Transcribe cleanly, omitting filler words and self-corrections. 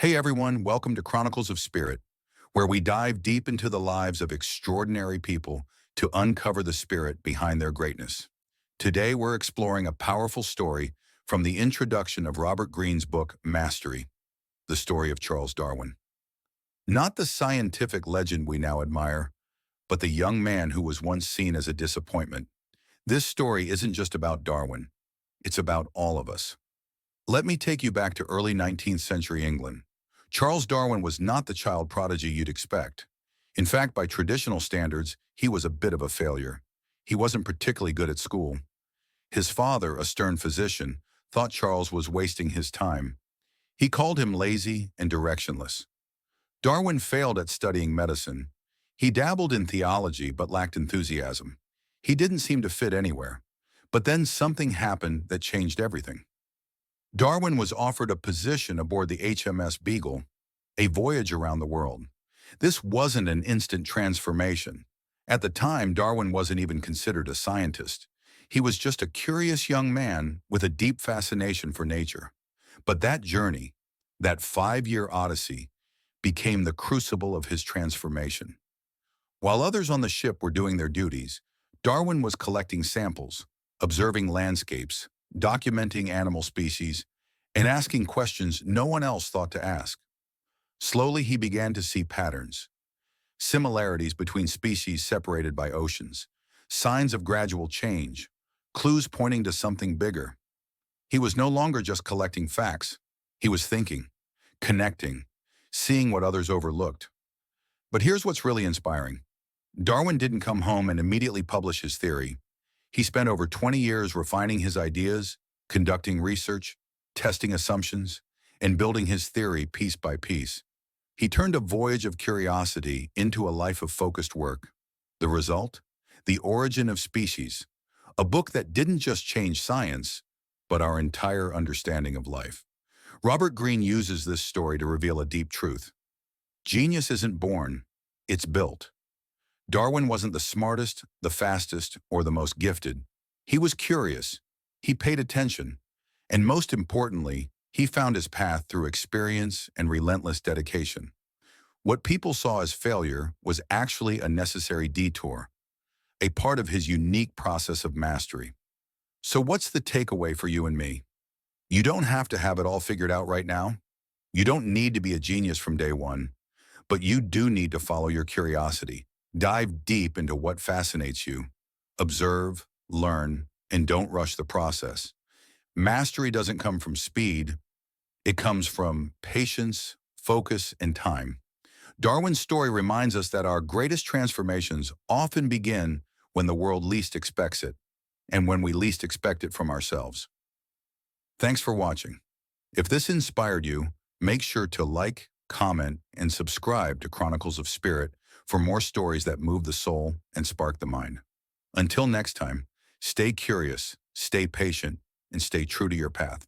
Hey everyone, welcome to Chronicles of Spirit, where we dive deep into the lives of extraordinary people to uncover the spirit behind their greatness. Today we're exploring a powerful story from the introduction of Robert Greene's book, Mastery, the story of Charles Darwin. Not the scientific legend we now admire, but the young man who was once seen as a disappointment. This story isn't just about Darwin, it's about all of us. Let me take you back to early 19th century England. Charles Darwin was not the child prodigy you'd expect. In fact, by traditional standards, he was a bit of a failure. He wasn't particularly good at school. His father, a stern physician, thought Charles was wasting his time. He called him lazy and directionless. Darwin failed at studying medicine. He dabbled in theology but lacked enthusiasm. He didn't seem to fit anywhere. But then something happened that changed everything. Darwin was offered a position aboard the HMS Beagle, a voyage around the world. This wasn't an instant transformation. At the time, Darwin wasn't even considered a scientist. He was just a curious young man with a deep fascination for nature. But that journey, that 5-year odyssey, became the crucible of his transformation. While others on the ship were doing their duties, Darwin was collecting samples, observing landscapes, documenting animal species, and asking questions no one else thought to ask. Slowly, he began to see patterns, similarities between species separated by oceans, signs of gradual change, clues pointing to something bigger. He was no longer just collecting facts. He was thinking, connecting, seeing what others overlooked. But here's what's really inspiring. Darwin didn't come home and immediately publish his theory. He spent over 20 years refining his ideas, conducting research, testing assumptions, and building his theory piece by piece. He turned a voyage of curiosity into a life of focused work. The result? The Origin of Species, a book that didn't just change science, but our entire understanding of life. Robert Greene uses this story to reveal a deep truth. Genius isn't born, it's built. Darwin wasn't the smartest, the fastest, or the most gifted. He was curious. He paid attention. And most importantly, he found his path through experience and relentless dedication. What people saw as failure was actually a necessary detour, a part of his unique process of mastery. So what's the takeaway for you and me? You don't have to have it all figured out right now. You don't need to be a genius from day one, but you do need to follow your curiosity. Dive deep into what fascinates you. Observe, learn, and don't rush the process. Mastery doesn't come from speed. It comes from patience, focus, and time. Darwin's story reminds us that our greatest transformations often begin when the world least expects it, and when we least expect it from ourselves. Thanks for watching. If this inspired you, make sure to like, comment, and subscribe to Chronicles of Spirit for more stories that move the soul and spark the mind. Until next time, stay curious, stay patient, and stay true to your path.